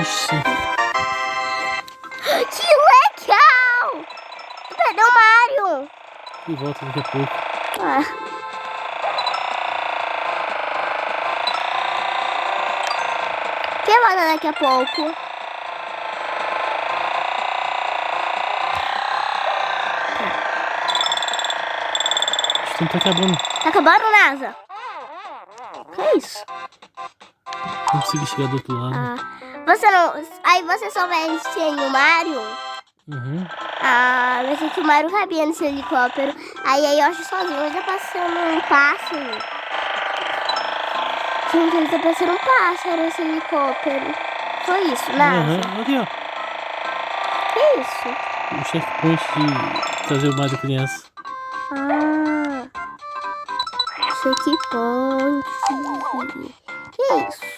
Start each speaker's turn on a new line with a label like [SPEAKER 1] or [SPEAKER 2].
[SPEAKER 1] Yoshi.
[SPEAKER 2] Que legal! Cadê o Mario?
[SPEAKER 1] E volta daqui a pouco.
[SPEAKER 2] Ah. Quem volta daqui a pouco?
[SPEAKER 1] Acho que não tá quebrando.
[SPEAKER 2] Tá acabando, NASA? Que isso?
[SPEAKER 1] Não consegui chegar do outro lado.
[SPEAKER 2] Ah, você não... Aí você só vai sem o Mario?
[SPEAKER 1] Uhum.
[SPEAKER 2] Ah, eu pensei que o Mario cabia nesse helicóptero. Aí a Yoshi sozinho já passando um pássaro. Gente, ele tá passando um pássaro esse helicóptero. Foi isso, NASA?
[SPEAKER 1] Uhum. Aqui, ó.
[SPEAKER 2] Que isso?
[SPEAKER 1] O checkpoint de trazer o Mario criança.
[SPEAKER 2] Ah, checkpoint. Que isso?